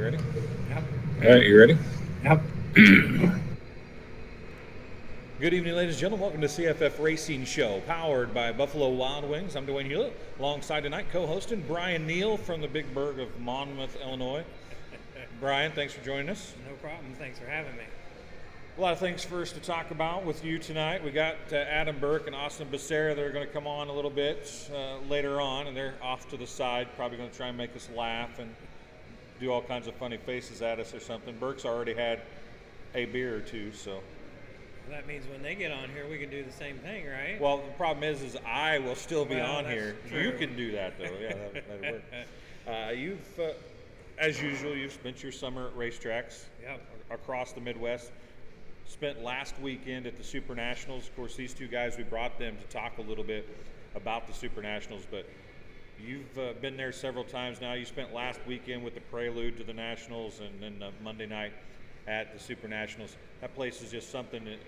ready? Yep. All right, you ready? Yep. Good evening, ladies and gentlemen. Welcome to CFF Racing Show, powered by Buffalo Wild Wings. I'm Dwayne Hewlett, alongside tonight co-hosting Brian Neal from the Big Birck of Monmouth, Illinois. Brian, thanks for joining us. No problem. Thanks for having me. A lot of things for us to talk about with you tonight. We got Adam Birck and Austen Becarra that are going to come on a little bit later on, and they're off to the side, probably going to try and make us laugh and do all kinds of funny faces at us or something. Birck's already had a beer or two, so. Well, that means when they get on here, we can do the same thing, right? Well, the problem is I will still be on here. True. You can do that, though. Yeah, that'll work. You've, as usual, you've spent your summer at racetracks across the Midwest. Spent last weekend at the Super Nationals. Of course, these two guys, we brought them to talk a little bit about the Super Nationals, but you've been there several times now. You spent last weekend with the prelude to the Nationals, and then Monday night at the Super Nationals. That place is just something that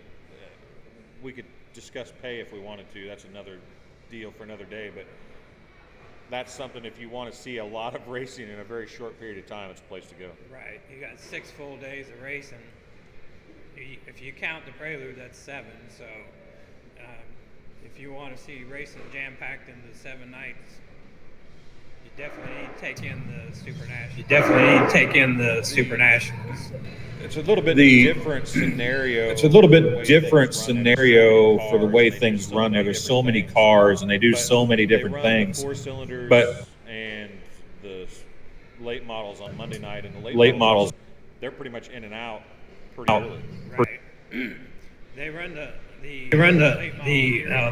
we could discuss pay if we wanted to. That's another deal for another day, but that's something if you want to see a lot of racing in a very short period of time, it's a place to go. Right. You got 6 full days of racing. If you count the prelude, that's 7. So if you want to see racing jam-packed into 7 nights, you definitely need to take in the Super Nationals. It's a little bit different scenario. It's a little bit different scenario for the way things run there. There's so many cars, and they do so many different things. The 4-cylinders and the late models on Monday night, and the late models, they're pretty much in and out pretty early. Right. They run the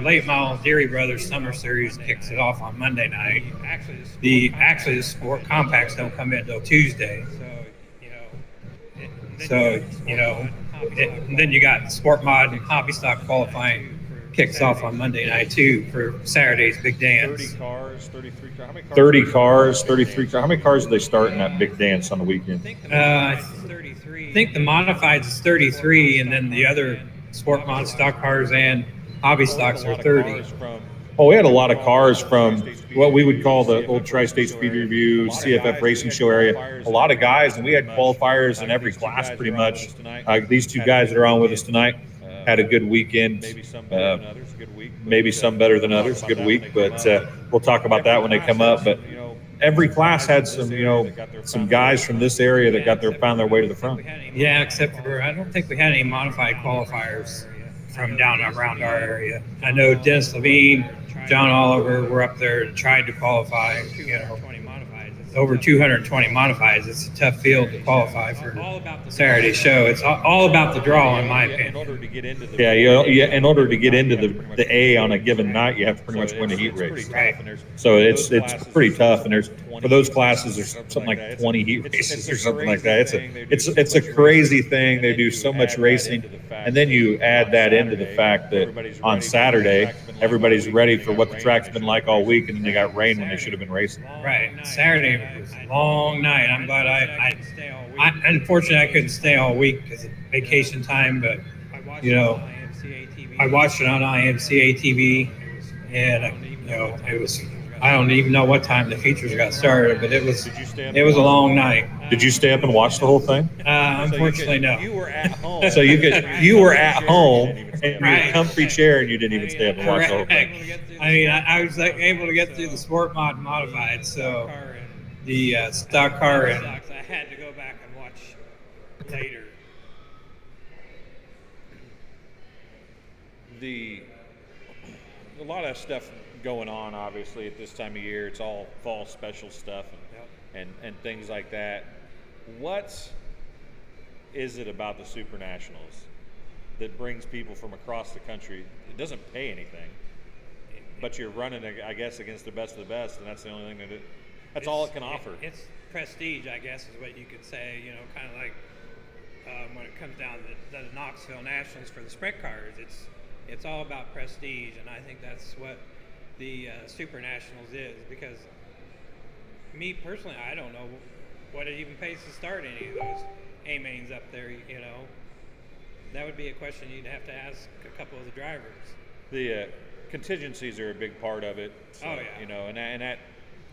late model Deary Brothers Summer Series kicks it off on Monday night. Actually the sport compacts don't come in until Tuesday. So then you got Sport Mod and Hobby Stock qualifying kicks off on Monday night too for Saturday's big dance. 30 cars, 33 cars. How many cars? 30 cars, 33 cars. How many cars do they start in that big dance on the weekend? I think the modifieds is 33, and then the other Sport Mod stock cars and hobby stocks are 30. Oh, we had a lot of cars from what we would call the old Tri-State Speed Review, CFF Racing Show area. A lot of guys, and we had qualifiers in every class pretty much. These two guys that are on with us tonight had a good weekend. Maybe some better than others. Good week, but we'll talk about that when they come up. But every class had some guys from this area that found their way to the front. Yeah, except for I don't think we had any modified qualifiers from down around our area. I know Dennis Levine, John Oliver were up there and tried to qualify. Over 220 modifieds. It's a tough field to qualify for Saturday's show. It's all about the draw, in my opinion. In order to get into the A on a given night, you have to pretty much win a heat race. Right. So it's pretty tough. And for those classes, there's something like 20 heat races or something like that. It's a crazy thing. They do so much racing, and then you add that into the fact that on Saturday everybody's ready for what the track's been like all week, and then they got rain when they should have been racing. Right. Saturday was a long night. I'm glad I unfortunately I couldn't stay all week because of vacation time, but I watched it on IMCA TV, and it was, I don't even know what time the features got started, but it was a long night. Did you stay up and watch the whole thing? Unfortunately, no. You were at home. So you were at home in your comfy chair, and you didn't even stay up and watch the whole thing. I mean, I was able to get through the Sport Mod modified, so the stock car and I had to go back and watch later. A lot of stuff going on, obviously, at this time of year. It's all fall special stuff and things like that. What is it about the Super Nationals that brings people from across the country? It doesn't pay anything, but you're running, I guess, against the best of the best, and that's the only thing that's all it can offer. It's prestige, I guess, is what you could say. Kind of like when it comes down to the Knoxville Nationals for the sprint cars. It's all about prestige, and I think that's what the Super Nationals is. Because me personally, I don't know what it even pays to start any of those A-mains up there. That would be a question you'd have to ask a couple of the drivers. The contingencies are a big part of it. So, oh yeah. And that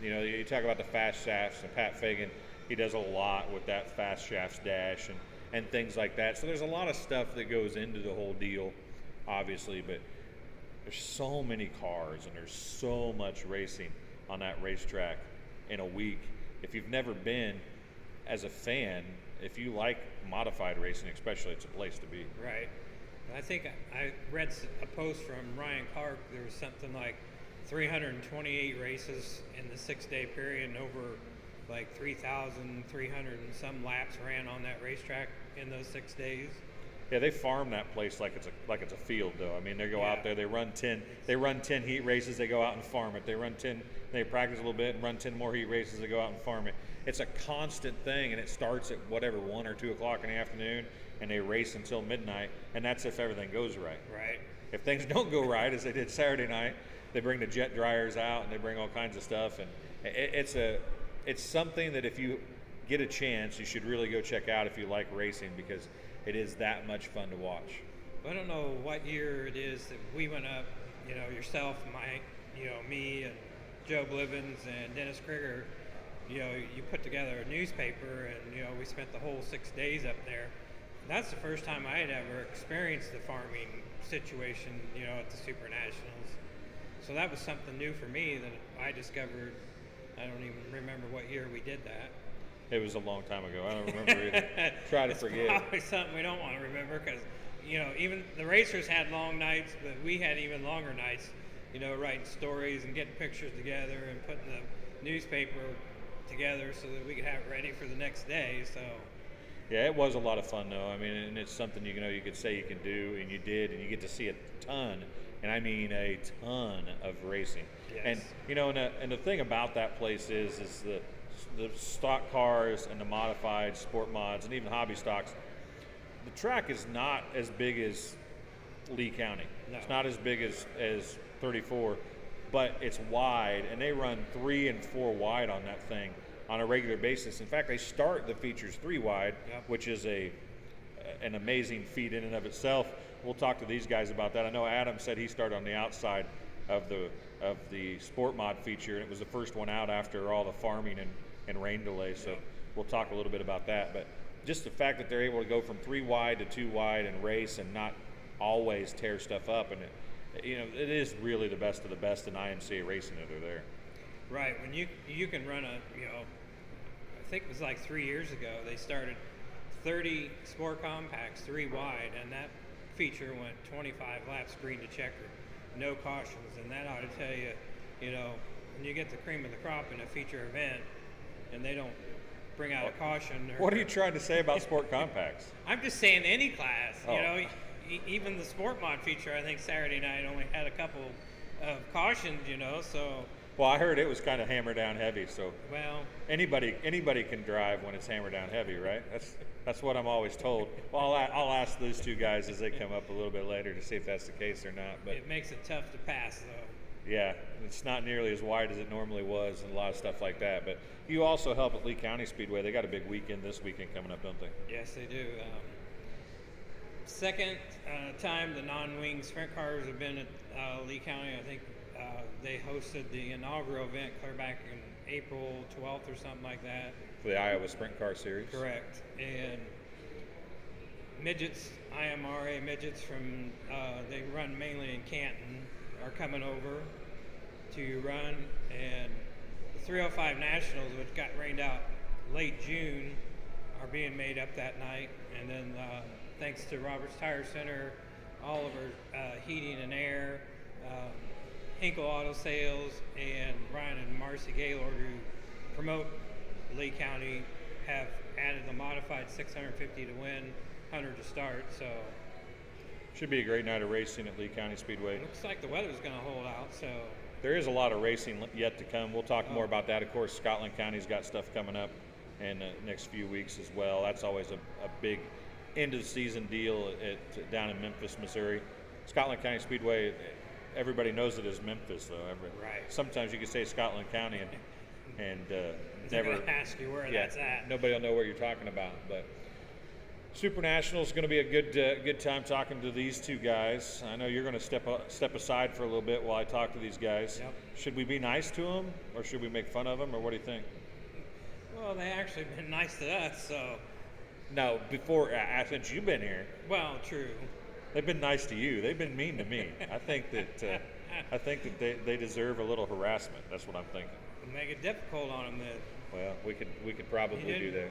you talk about the fast shafts and Pat Fagan. He does a lot with that fast shafts dash and things like that. So there's a lot of stuff that goes into the whole deal, obviously, but there's so many cars and there's so much racing on that racetrack in a week. If you've never been, as a fan, if you like modified racing especially, it's a place to be. Right. I think I read a post from Ryan Clark. There was something like 328 races in the 6-day period, and over like 3,300 and some laps ran on that racetrack in those 6 days. Yeah, they farm that place like it's a field, though. I mean, they go out there, they run 10 heat races, they go out and farm it. They run 10, they practice a little bit and run 10 more heat races, they go out and farm it. It's a constant thing, and it starts at whatever 1 or 2 o'clock in the afternoon, and they race until midnight, and that's if everything goes right. Right. If things don't go right, as they did Saturday night, they bring the jet dryers out and they bring all kinds of stuff, and it's something that if you get a chance, you should really go check out if you like racing, because it is that much fun to watch. I don't know what year it is that we went up, yourself, Mike, me and Joe Blivens and Dennis Krieger, you put together a newspaper, and, we spent the whole 6 days up there. That's the first time I had ever experienced the farming situation, at the Super Nationals. So that was something new for me that I discovered. I don't even remember what year we did that. It was a long time ago. I don't remember either. Try to forget. It's probably something we don't want to remember, because, even the racers had long nights, but we had even longer nights, writing stories and getting pictures together and putting the newspaper together so that we could have it ready for the next day. So yeah, it was a lot of fun, though. I mean, and it's something you could say you can do, and you did, and you get to see a ton, and I mean a ton of racing. Yes. And and the thing about that place is the stock cars and the modified sport mods and even hobby stocks. The track is not as big as Lee County. No. It's not as big as 34, but it's wide, and they run 3 and 4 wide on that thing on a regular basis. In fact, they start the features 3 wide, which is an amazing feat in and of itself. We'll talk to these guys about that. I know Adam said he started on the outside of the sport mod feature, and it was the first one out after all the farming and rain delay. So we'll talk a little bit about that. But just the fact that they're able to go from 3 wide to 2 wide and race and not always tear stuff up, and it is really the best of the best in IMCA racing that are there. Right. When you can run I think it was like 3 years ago, they started 30 sport compacts 3 wide, and that feature went 25 laps green to checker, no cautions, and that ought to tell you, when you get the cream of the crop in a feature event and they don't bring out a caution. What are you trying to say about sport compacts? I'm just saying any class, Oh. Even the sport mod feature, I think Saturday night only had a couple of cautions, so. Well, I heard it was kind of hammer down heavy, so Well, anybody can drive when it's hammer down heavy, right? That's what I'm always told. Well, I'll ask those 2 guys as they come up a little bit later to see if that's the case or not. But it makes it tough to pass, though. yeah, it's not nearly as wide as it normally was, and a lot of stuff like that. But you also help at Lee County Speedway. They got a big weekend this weekend coming up, don't they? Yes, they do. Second time the non-wing sprint cars have been at Lee County. I think they hosted the inaugural event clear back in April 12th or something like that. For the Iowa Sprint Car Series. Correct. And midgets, IMRA midgets from, they run mainly in Canton, are coming over to run. And the 305 Nationals, which got rained out late June, are being made up that night. And then thanks to Roberts Tire Center, Oliver Heating and Air, Hinkle Auto Sales, and Brian and Marcy Gaylord, who promote Lee County, have added a modified 650 to win, 100 to start. So Should be a great night of racing at Lee County Speedway. looks like the weather's going to hold out. So There is a lot of racing yet to come. We'll talk more about that. Of course, Scotland County's got stuff coming up in the next few weeks as well. That's always a big end of the season deal down in Memphis, Missouri. Scotland County Speedway, everybody knows it as Memphis, though. Right. Sometimes you can say Scotland County and they're never going to ask you where that's at. Nobody will know what you're talking about. But Super National is going to be a good time talking to these 2 guys. I know you're going to step aside for a little bit while I talk to these guys. Yep. Should we be nice to them, or should we make fun of them, or what do you think? Well, they actually been nice to us, so. No, before since you've been here, Well, true. they've been nice to you. They've been mean to me. I think that they deserve a little harassment. That's what I'm thinking. Make it difficult on them then. Well, we could probably do that.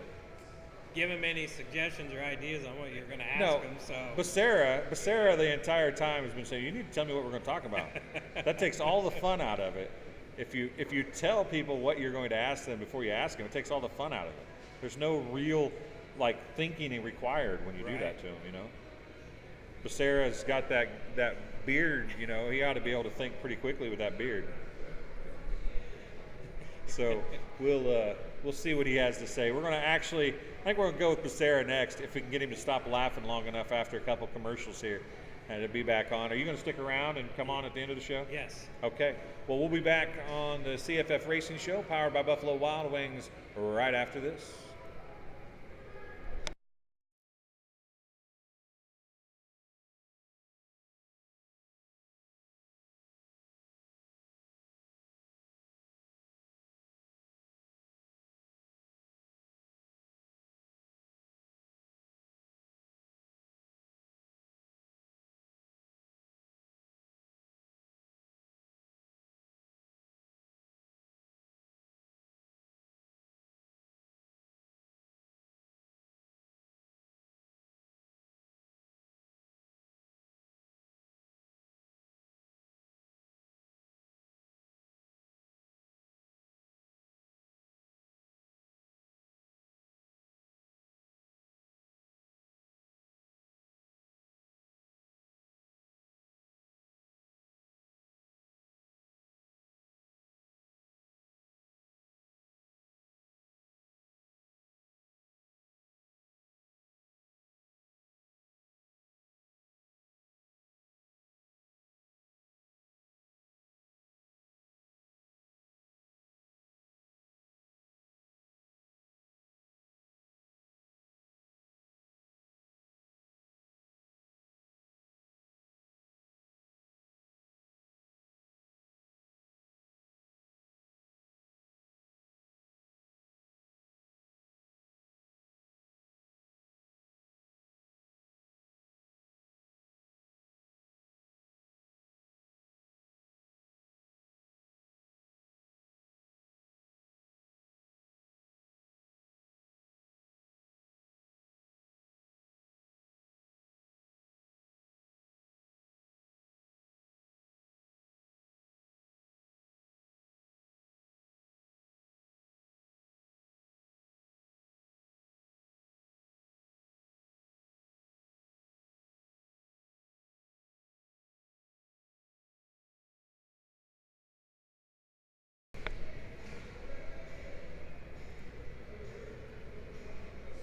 Give them any suggestions or ideas on what you're going to ask No, them. So. Becarra the entire time has been saying, "You need to tell me what we're going to talk about." That takes all the fun out of it. If you tell people what you're going to ask them before you ask them, it takes all the fun out of it. There's no real thinking required when you do that to them. Becerra's got that beard. He ought to be able to think pretty quickly with that beard. So we'll see what he has to say. We're going to I think we're going to go with Becerra next if we can get him to stop laughing long enough after a couple commercials here and to be back on. Are you going to stick around and come on at the end of the show? Yes. Okay. Well, we'll be back on the CFF Racing Show powered by Buffalo Wild Wings right after this.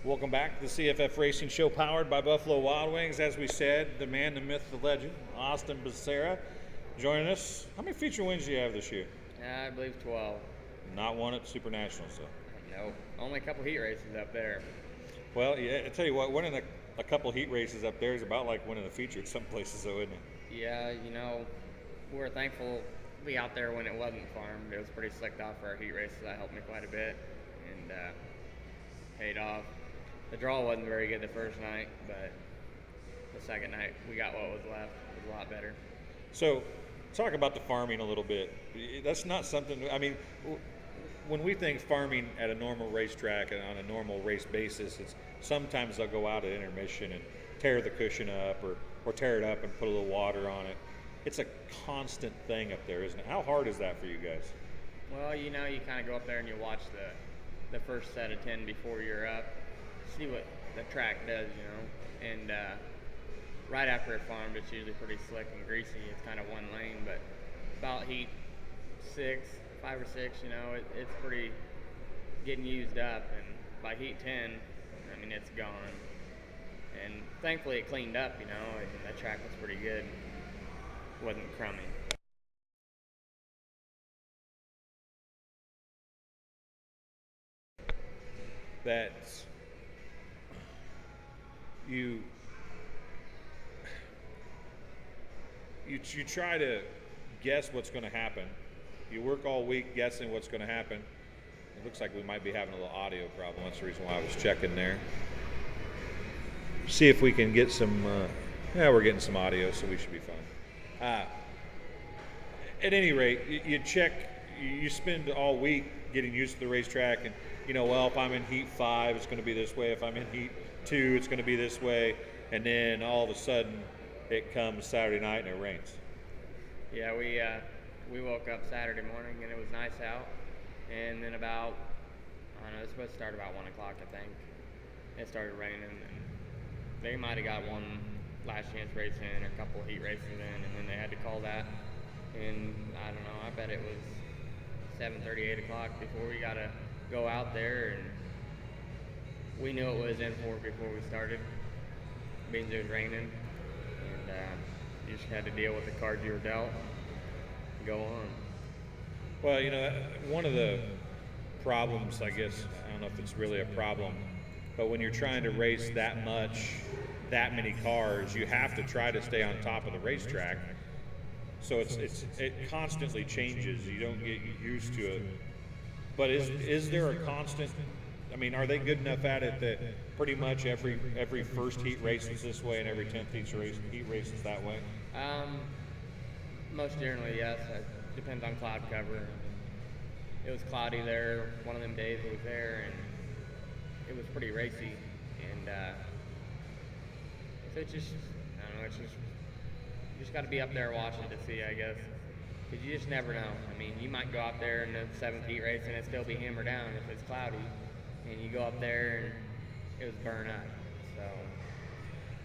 Welcome back to the CFF Racing Show powered by Buffalo Wild Wings. As we said, the man, the myth, the legend, Austen Becerra, joining us. How many feature wins do you have this year? I believe 12. Not one at Super Nationals, though. No, only a couple heat races up there. Well, yeah, I tell you what, winning a couple heat races up there is about like winning a feature at some places, though, isn't it? Yeah, we're thankful to be out there when it wasn't farmed. It was pretty slicked off for our heat races. That helped me quite a bit and paid off. The draw wasn't very good the first night, but the second night we got what was left. It was a lot better. So, talk about the farming a little bit. That's not something, when we think farming at a normal racetrack and on a normal race basis, it's sometimes they'll go out at intermission and tear the cushion up or tear it up and put a little water on it. It's a constant thing up there, isn't it? How hard is that for you guys? Well, you kind of go up there and you watch the first set of 10 before you're up, see what the track does, and right after it farmed, it's usually pretty slick and greasy. It's kind of one lane, but about heat 5 or 6, it's pretty getting used up, and by heat 10, it's gone. And thankfully it cleaned up, and that track was pretty good. Wasn't crummy. That's you try to guess what's going to happen. You work all week guessing what's going to happen, and looks like we might be having a little audio problem. That's the reason why I was checking there. See if we can get some. Yeah, we're getting some audio, so we should be fine. At any rate, you check. You spend all week getting used to the racetrack, and well, if I'm in heat 5, it's going to be this way. If I'm in heat 2, it's going to be this way. And then all of a sudden, it comes Saturday night and it rains. Yeah, we woke up Saturday morning and it was nice out, and then about, I don't know, it was supposed to start about 1 o'clock, I think. It started raining, and they might have got one last chance race in or a couple heat races in, and then they had to call that. And I don't know, I bet it was 7:30, 8 o'clock before we got to go out there, and we knew it was in for before we started, means it was raining, and you just had to deal with the cards you were dealt, go on. Well, one of the problems, I guess, I don't know if it's really a problem, but when you're trying to race that many cars, you have to try to stay on top of the racetrack. So it constantly changes. You don't get used to it. But is there a constant? I mean, are they good enough at it that pretty much every first heat race is this way and every 10th heat race is that way? Most generally, yes. It depends on cloud cover. It was cloudy there one of them days I was there, and it was pretty racy. And so it's just, I don't know, it's just, you just got to be up there watching to see, I guess. Because you just never know. I mean, you might go out there in the 7th heat race and it still be hammered down if it's cloudy. And you go up there and it was burn up.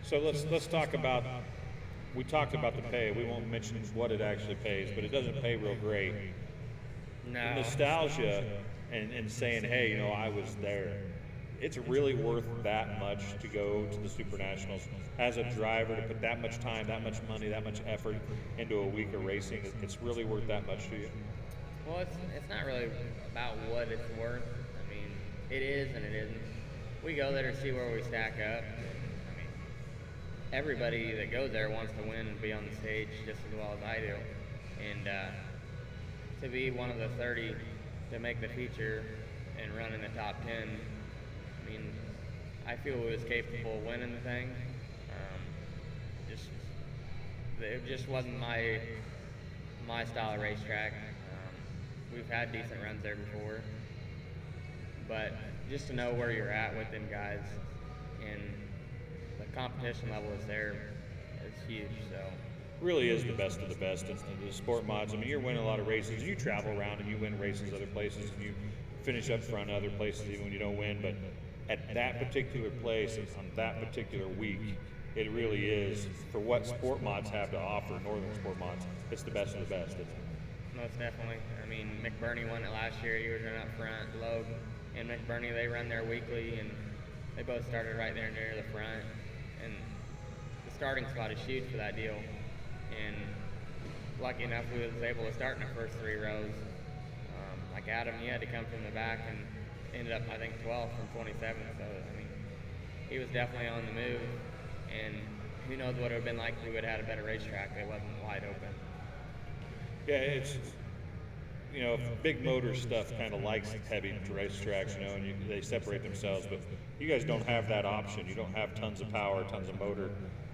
So let's talk about, we talked about the pay. We won't mention what it actually pays, but it doesn't pay real great. No. Nostalgia and saying, hey, I was there. It's really worth that much to go to the Super Nationals as a driver, to put that much time, that much money, that much effort into a week of racing. It's really worth that much to you. Well, it's not really about what it's worth. I mean, it is and it isn't. We go there to see where we stack up. I mean, everybody that goes there wants to win and be on the stage just as well as I do. And to be one of the 30 to make the feature and run in the top 10, I mean, I feel it was capable of winning the thing. It just wasn't my style of racetrack. We've had decent runs there before, but just to know where you're at with them guys and the competition level is there is huge. So really is the best of the best in the sport mods. I mean, you're winning a lot of races, and you travel around and you win races other places, and you finish up front other places even when you don't win. But at that particular place on that particular week, it really is, for what sport mods have to offer, Northern Sport Mods, it's the best of the best, isn't it? Most definitely. I mean, McBurney won it last year. He was running up front. Loeb and McBurney, they run there weekly, and they both started right there near the front. And the starting spot is huge for that deal. And lucky enough, we was able to start in the first 3 rows. Like Adam, he had to come from the back and ended up, I think, 12th from 27. So, I mean, he was definitely on the move. And who knows what it would have been like if we would have had a better racetrack that wasn't wide open. Yeah, it's, big motor stuff kind of likes heavy racetracks, and they separate themselves, but you guys don't have that option. You don't have tons of power, tons of motor,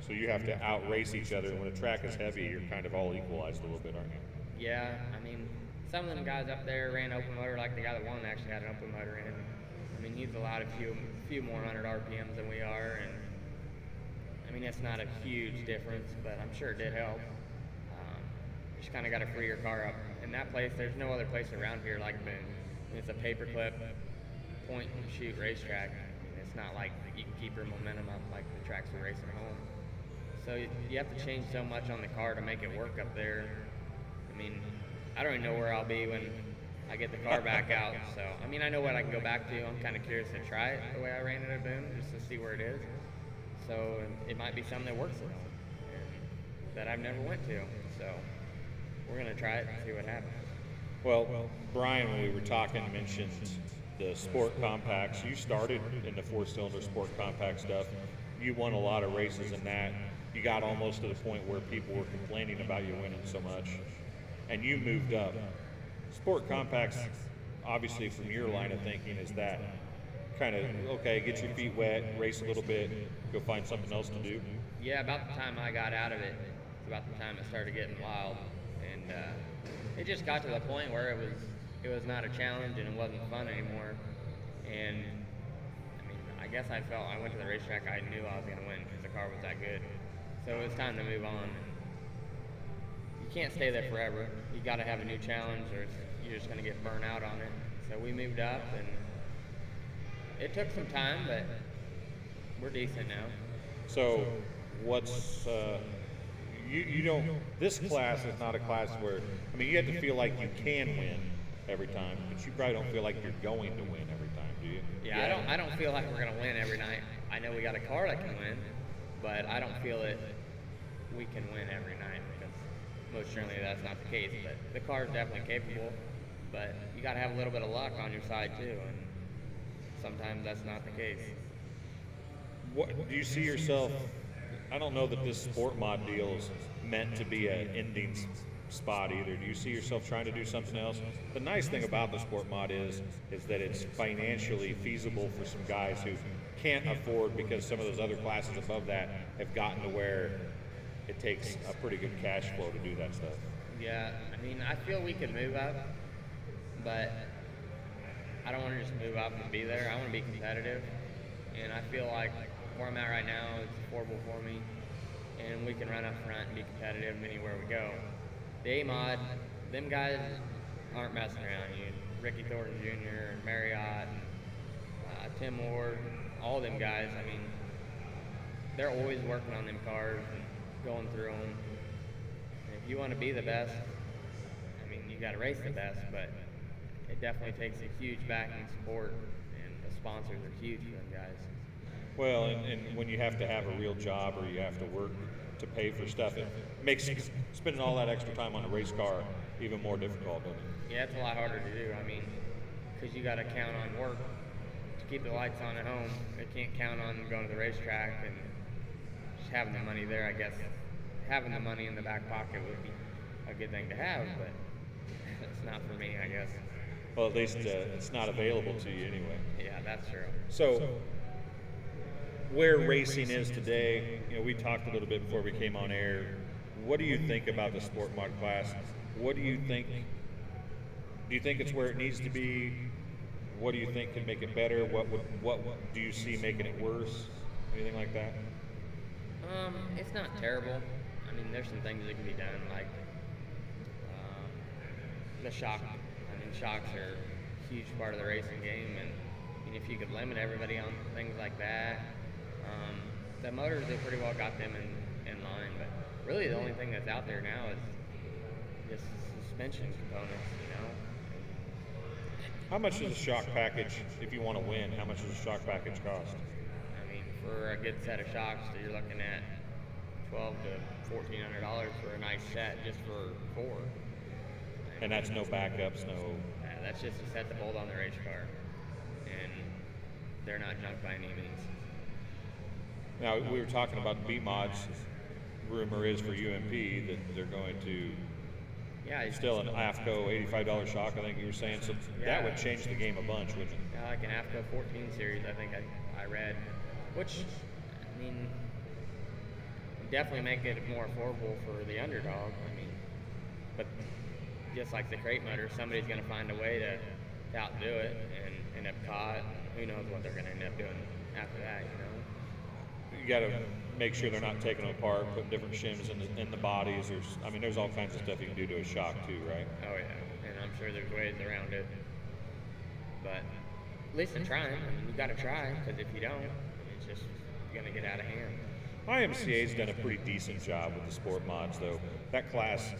so you have to outrace each other. And when a track is heavy, you're kind of all equalized a little bit, aren't you? Yeah, I mean, some of them guys up there ran open motor, like the guy that won actually had an open motor in. I mean, he's allowed a few more 100 RPMs than we are, and I mean, it's not a huge difference, but I'm sure it did help. You just kind of got to free your car up. In that place, there's no other place around here like Boone. It's a paperclip, point and shoot racetrack. It's not like you can keep your momentum up like the tracks we're racing home. So you have to change so much on the car to make it work up there. I mean, I don't even know where I'll be when I get the car back out. So, I mean, I know what I can go back to. I'm kind of curious to try it the way I ran it at Boone, just to see where it is. So it might be something that works at home that I've never went to. So we're going to try it and see what happens. Well, Brian, when we were talking, mentioned the sport compacts. You started in the 4-cylinder sport compact stuff. You won a lot of races in that. You got almost to the point where people were complaining about you winning so much, and you moved up. Sport compacts obviously from your line of thinking, is that kind of, okay, get your feet wet, race a little bit, go find something else to do? Yeah, about the time I got out of it, it's about the time it started getting wild, and it just got to the point where it was not a challenge and it wasn't fun anymore. And I mean, I guess I went to the racetrack, I knew I was going to win because the car was that good. So it was time to move on. You can't stay there forever. You got to have a new challenge, or you're just going to get burnt out on it. So we moved up, and it took some time, but we're decent now. So what's you don't, this class is not a class where, I mean, you have to feel like you can win every time, but you probably don't feel like you're going to win every time, do you? Yeah, I don't feel like we're going to win every night. I know we got a car that can win, but I don't feel that we can win every night, because most certainly that's not the case. But the car is definitely capable, but you got to have a little bit of luck on your side too, and sometimes that's not the case. What do you see yourself? I don't know that this sport mod deal is meant to be an ending spot either. Do you see yourself trying to do something else? The nice thing about the sport mod is that it's financially feasible for some guys who can't afford, because some of those other classes above that have gotten to where it takes a pretty good cash flow to do that stuff. Yeah, I mean, I feel we could move up, but I don't want to just move up and be there. I want to be competitive, and I feel like where I'm at right now is affordable for me, and we can run up front and be competitive anywhere we go. The A-Mod, them guys aren't messing around. Ricky Thornton Jr., and Marriott, and, Tim Ward, all them guys, I mean, they're always working on them cars and going through them. And if you want to be the best, I mean, you got to race the best, but it definitely takes a huge backing support, and the sponsors are huge for them guys. Well, and when you have to have a real job, or you have to work to pay for stuff, it makes spending all that extra time on a race car even more difficult, doesn't it? Yeah, it's a lot harder to do. I mean, because you got to count on work to keep the lights on at home. They can't count on going to the racetrack, and just having the money there. I guess having the money in the back pocket would be a good thing to have, but it's not for me, I guess. Well, at least it's not available to you anyway. Yeah, that's true. So, where racing is today, we talked a little bit before we came on air. What do you think about the sport mod class? What do you think? Do you think it's where it needs to be? What do you think could make it better? What do you see making it worse? Anything like that? It's not terrible. I mean, there's some things that can be done, like the shock. I mean, shocks are a huge part of the racing game, and if you could limit everybody on things like that. The motors, they pretty well got them in line, but really the only thing that's out there now is just suspension components, How much is a shock package, if you want to win, how much does a shock package cost? I mean, for a good set of shocks, you're looking at $1,200 to $1,400 for a nice set just for 4. And that's no backups, no... That's just a set to bolt on the race car, and they're not junk by any means. Now, we were talking about the B-Mods. Rumor is for UMP that they're going to still an AFCO $85 shock, I think you were saying. So that would change the game a bunch, wouldn't it? Yeah, like an AFCO 14 series, I think I read. Which, I mean, definitely make it more affordable for the underdog. I mean, but just like the crate motor, somebody's going to find a way to outdo it and end up caught. Who knows what they're going to end up doing after that, You got to make sure they're not taking them apart, putting different shims in the bodies. There's all kinds of stuff you can do to a shock too, right? Oh yeah, and I'm sure there's ways around it. But at least they're trying. I mean, you got to try, because if you don't, it's just going to get out of hand. IMCA's done a pretty decent job with the sport mods, though. That class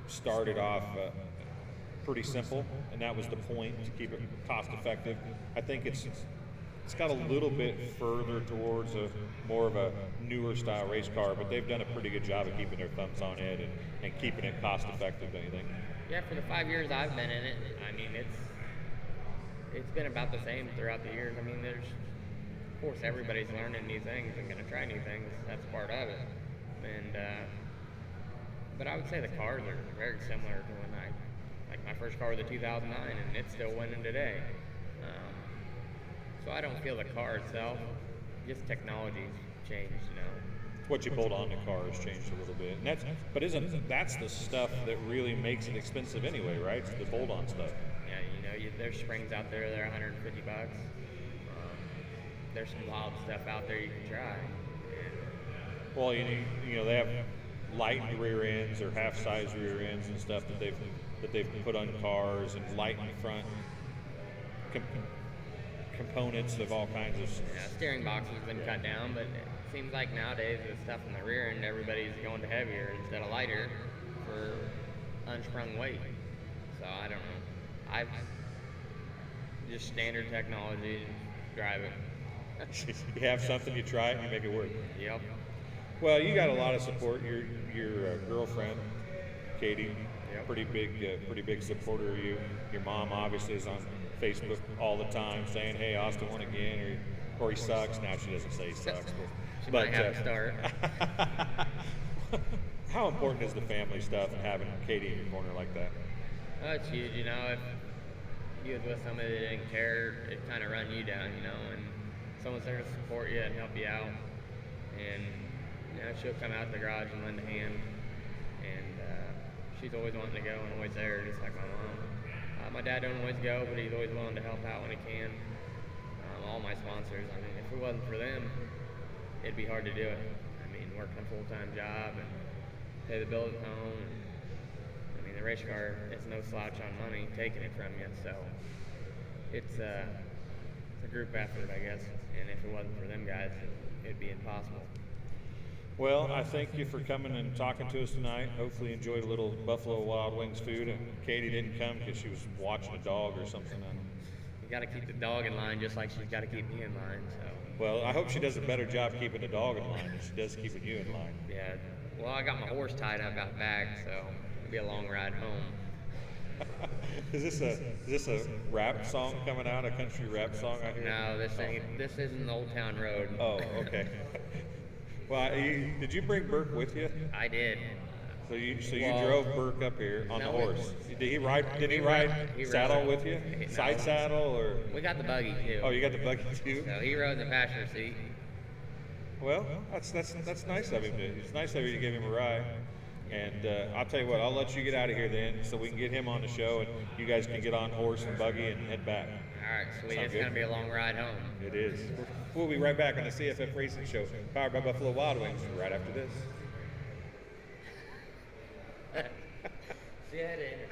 started off pretty simple, and that was the point, to keep it cost effective. I think it's got a little bit further towards more of a newer style race car, but they've done a pretty good job of keeping their thumbs on it and keeping it cost effective, don't you think? Yeah, for the 5 years I've been in it, I mean, it's been about the same throughout the years. I mean, there's, of course, everybody's learning new things and going to try new things. That's part of it. And but I would say the cars are very similar to when I my first car was a 2009, and it's still winning today. So I don't feel the car itself, just technology's changed, you know. What you bolt on the car has changed a little bit, and that's the stuff that really makes it expensive anyway, right? It's the bolt-on stuff. Yeah, you know, there's springs out there that are $150. There's some wild stuff out there you can try. Well, you know, they have lightened rear ends or half-size rear ends and stuff that they've put on cars, and lightened front components of all kinds of. Yeah, steering box has been cut down, but it seems like nowadays the stuff in the rear end, everybody's going to heavier instead of lighter for unsprung weight. So I don't know. I've just standard technology, drive it. You have something, you try it, and you make it work. Yep. Well, you got a lot of support. Your girlfriend, Katie, Yep. pretty big supporter of you. Your mom obviously is on Facebook all the time saying, "Hey, Austen won again," or he sucks. Now she doesn't say he sucks, She might have a start. How important is the family stuff and having Katie in your corner like that? Oh, it's huge, you know. If you was with somebody that didn't care, it kind of run you down, you know. And someone's there to support you and help you out. And you know, she'll come out to the garage and lend a hand. And she's always wanting to go and always there, just like my mom. My dad don't always go, but he's always willing to help out when he can. All my sponsors, I mean, if it wasn't for them, it'd be hard to do it. I mean, working a full-time job and pay the bills at home. And, I mean, the race car is no slouch on money, taking it from you. So it's a group effort, I guess. And if it wasn't for them guys, it'd be impossible. Well, I thank you for coming and talking to us tonight. Hopefully you enjoyed a little Buffalo Wild Wings food. And Katie didn't come because she was watching a dog or something. You got to keep the dog in line just like she's got to keep me in line. So. Well, I hope she does a better job keeping the dog in line than she does keeping you in line. Yeah. Well, I got my horse tied up out back, so it'll be a long ride home. Is this a rap song coming out? A country rap song I hear? No, this isn't Old Town Road. Oh, okay. Well, did you bring Birck with you? I did. So you drove Birck up here on the horse. Did he ride saddle with you? No. Side saddle or? We got the buggy too. Oh, you got the buggy too? So he rode in the passenger seat. Well, that's nice of him. It's nice of you to give him a ride. And I'll tell you what, I'll let you get out of here then, so we can get him on the show, and you guys can get on horse and buggy and head back. All right, sweet. Sound It's good? going to be a long ride home. It is. We'll be right back on the CFF Racing Show, powered by Buffalo Wild Wings, right after this. See you later.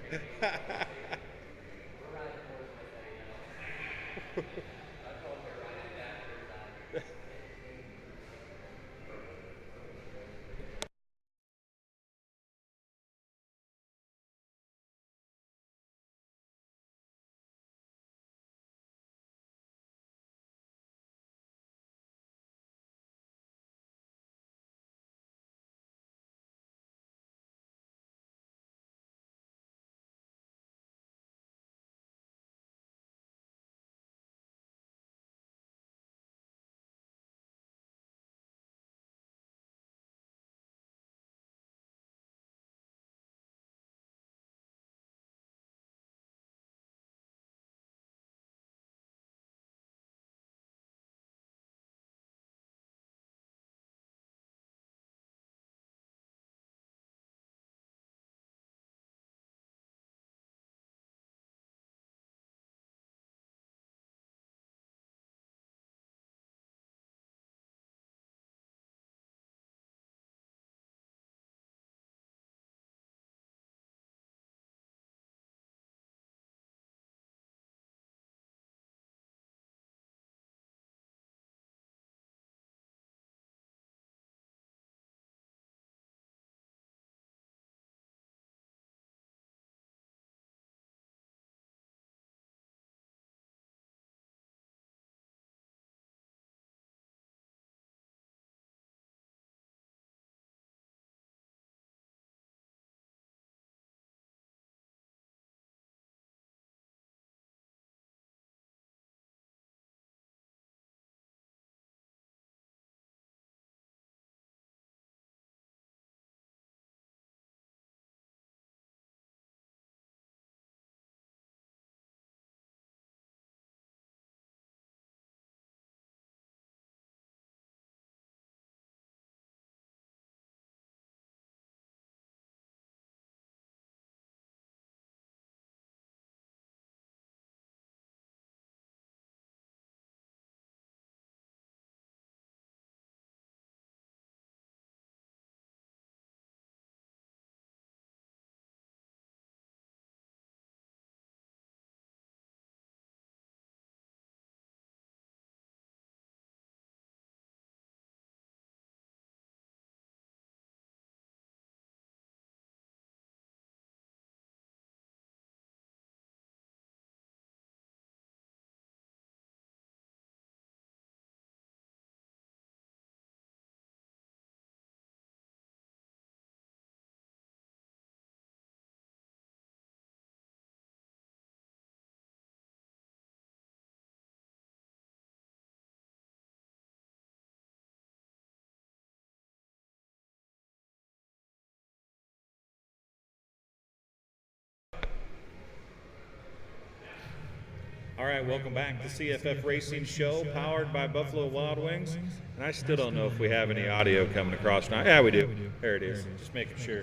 All right, welcome back to CFF Racing Show, powered by Buffalo Wild Wings. And I still don't know if we have any audio coming across now. Yeah, we do. There it is. Just making sure.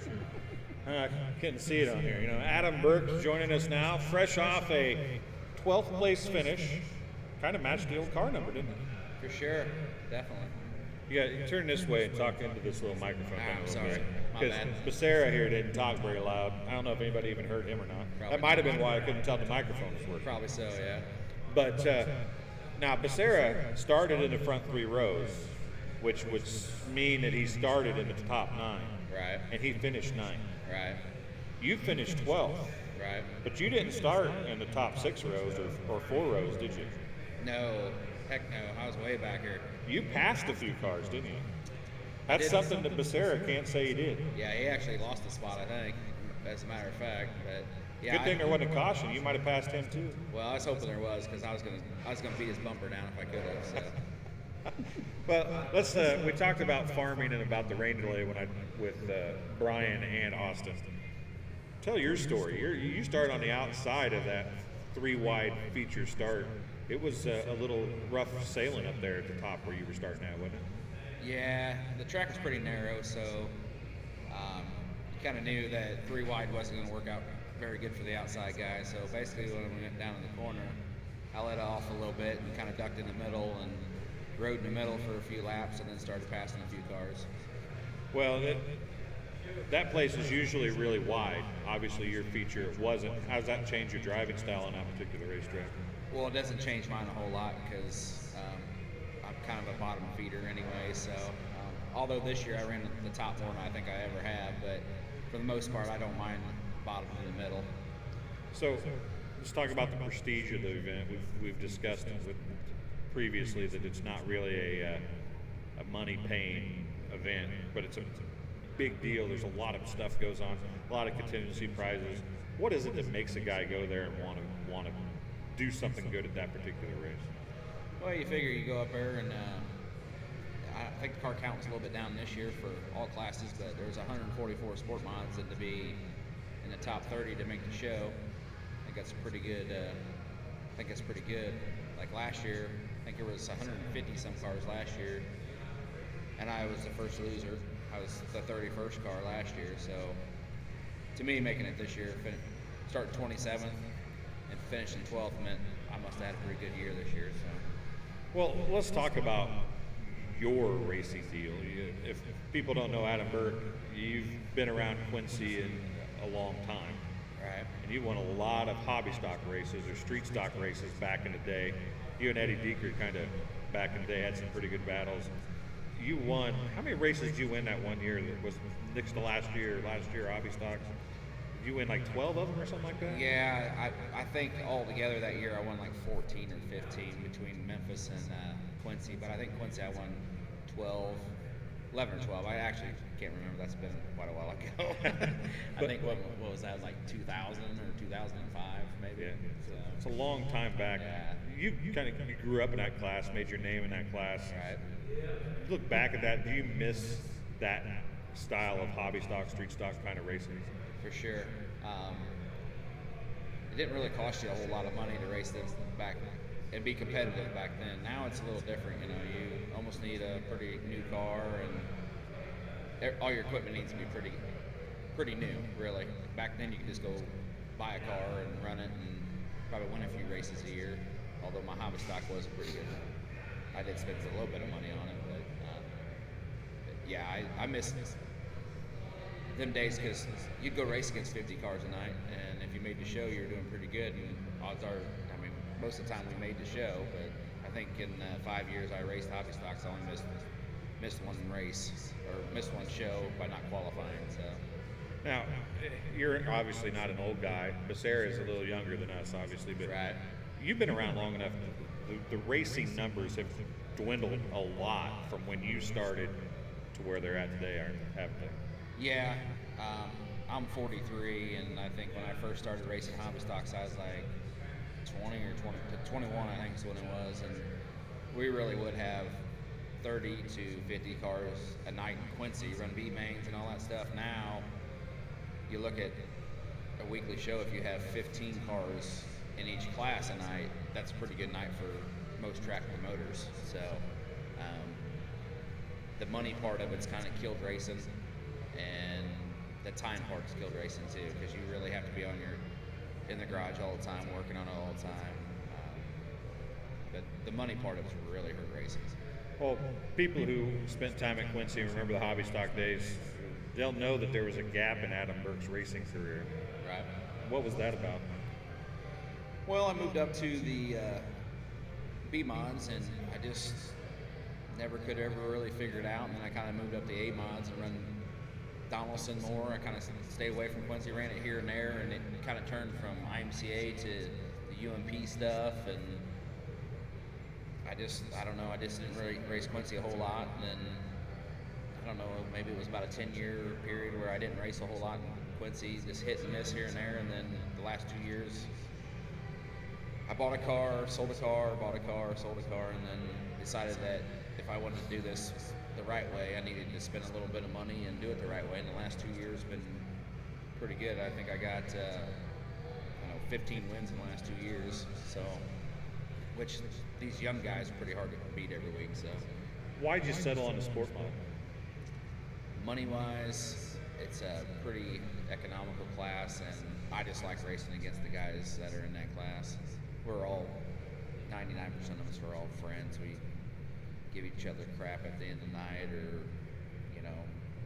Couldn't see it on here. You know, Adam Birck joining us now, fresh off a 12th place finish. Kind of matched the old car number, didn't it? For sure, definitely. You turn this way and talk into this little microphone thing a little sorry. bit. My Because bad. Becarra here didn't talk very loud. I don't know if anybody even heard him or not. Probably That might have not. been why I couldn't tell the microphone was working. Probably so, yeah. But now Becerra started in the front 3 rows, which would mean that he started in the top 9. Right. And he finished 9th. Right. You finished 12th, Right. but you didn't start in the top 6 rows or 4 rows, did you? No, heck no. I was way back here. You passed a few cars, didn't you? That's did. something that Becerra can't say he did. Yeah, he actually lost a spot, I think, as a matter of fact. But yeah, Good thing there wasn't a caution. You might have passed him too. well, I was hoping there was because I was gonna beat his bumper down if I could have. So Well, let's. We talked about farming and about the rain delay with Brian and Austen. Tell your story. You started on the outside of that 3-wide feature start. It was a little rough sailing up there at the top where you were starting at, wasn't it? yeah, the track was pretty narrow, so you kind of knew that 3 wide wasn't going to work out very good for the outside guy. So basically, when we went down in the corner, I let off a little bit and kind of ducked in the middle and rode in the middle for a few laps, and then started passing a few cars. Well, that place is usually really wide. Obviously, your feature wasn't. How does that change your driving style on that particular racetrack? Well, it doesn't change mine a whole lot because I'm kind of a bottom feeder anyway. So, although this year I ran the top more than I think I ever have, but for the most part, I don't mind bottom to the middle. So let's talk about the prestige of the event. We've discussed it previously that it's not really a money-paying event, but it's a big deal. There's a lot of stuff goes on, a lot of contingency prizes. What is it that makes a guy go there and want to do something good at that particular race? Well, you figure you go up there and I think the car count was a little bit down this year for all classes, but there was 144 sport mods, and to be in the top 30 to make the show, I think that's pretty good. Like last year, I think there was 150 some cars last year, and I was the first loser. I was the 31st car last year, so to me, making it this year, starting 27th and finishing 12th meant I must have had a pretty good year this year. So. Well, let's talk about your racing deal. If people don't know Adam Birck, you've been around Quincy in a long time. Right. And you won a lot of hobby stock races or street stock races back in the day. You and Eddie Deeker kind of back in the day had some pretty good battles. You won, how many races did you win that one year that was next to last year hobby stocks? Did you win like 12 of them or something like that? Yeah, I think altogether that year I won like 14 and 15 between Memphis and Quincy, but I think Quincy I won 11 or 12. I actually can't remember. That's been quite a while ago. I think what was that, like 2000 or 2005 maybe? Yeah, So, it's a long time back. Yeah. You grew up in that class, made your name in that class. right. Look back at that, do you miss that style of hobby stock, street stock kind of racing? For sure. It didn't really cost you a whole lot of money to race things back and be competitive back then. Now it's a little different. You know, you almost need a pretty new car, and all your equipment needs to be pretty new, really. Back then you could just go buy a car and run it and probably win a few races a year. Although my hobby stock was pretty good. I did spend a little bit of money on it, but yeah, I miss them days because you'd go race against 50 cars a night, and if you made the show, you were doing pretty good. And odds are, I mean, most of the time we made the show, but I think in 5 years I raced hobby stocks, I only missed one race or missed one show by not qualifying. So Now, you're obviously not an old guy. Becerra is a little younger than us, obviously, but right. you've been around long enough. The racing numbers have dwindled a lot from when you started to where they're at today, haven't they? Yeah, I'm 43, and I think when I first started racing hobby stocks, I was like 20 or 21, I think is when it was, and we really would have 30 to 50 cars a night in Quincy, run B-mains and all that stuff. Now, you look at a weekly show, if you have 15 cars in each class a night, that's a pretty good night for most track promoters. So the money part of it's kind of killed racing, and the time part's killed racing too, because you really have to be in the garage all the time, working on it all the time. But the money part of it's really hurt racing. Well, people who spent time at Quincy and remember the hobby stock days, they'll know that there was a gap in Adam Birck's racing career. Right. What was that about? Well, I moved up to the B-mods, and I just never could ever really figure it out. And then I kind of moved up to A-mods and run Donaldson more. I kind of stayed away from Quincy, ran it here and there, and it kind of turned from IMCA to the UMP stuff. And I don't know, I just didn't really race Quincy a whole lot. And then, I don't know, maybe it was about a 10-year period where I didn't race a whole lot in Quincy, just hit and miss here and there. And then the last 2 years, I bought a car, sold a car, bought a car, sold a car, and then decided that if I wanted to do this the right way, I needed to spend a little bit of money and do it the right way. And the last 2 years been pretty good. I think I got 15 wins in the last 2 years. So, which these young guys are pretty hard to beat every week. So, Why'd you settle on a sport mod? Money-wise, it's a pretty economical class, and I just like racing against the guys that are in that class. We're all 99% of us are all friends. We give each other crap at the end of the night, or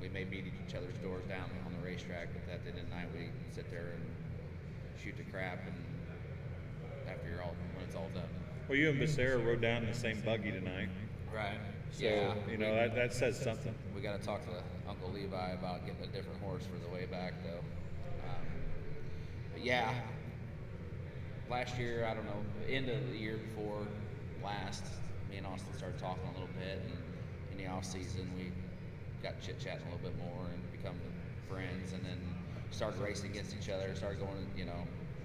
we may beat each other's doors down on the racetrack, but at the end of the night we sit there and shoot the crap, and when it's all done. Well, you and Becarra rode down in the same buggy tonight. Right. So, yeah. that says something. We got to talk to Uncle Levi about getting a different horse for the way back, though. But yeah, last year, I don't know, end of the year before last, me and Austen started talking a little bit, and in the off season we got chit-chatting a little bit more and become friends, and then started racing against each other, started going,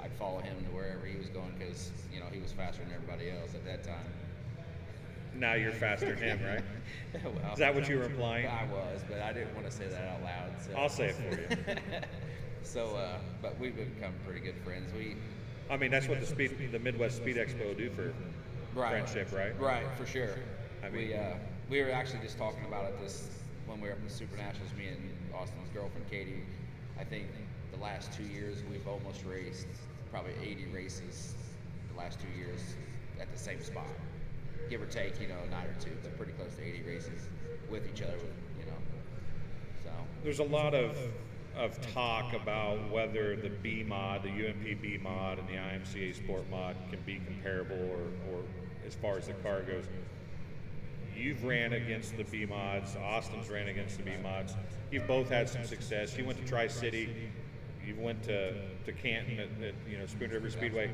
I'd follow him to wherever he was going, because, he was faster than everybody else at that time. Now you're faster than him, right? Well, Is that what you were implying? I was, but I didn't want to say that out loud. So. I'll say it for you. So, but we've become pretty good friends. That's what the Midwest Speed Expo will do for friendship, right? Right, for sure. We were actually just talking about it when we were up in the Super Nationals, me and Austin's girlfriend, Katie. I think the last 2 years we've almost raced probably 80 races the last 2 years at the same spot. Give or take, a night or two, but pretty close to 80 races with each other, So there's a lot of talk about whether the B mod, the UMP B mod, and the IMCA Sport mod can be comparable, or as far as the car goes. You've ran against the B mods. Austin's ran against the B mods. You've both had some success. You went to Tri-City. You went to Canton at Spoon River Speedway.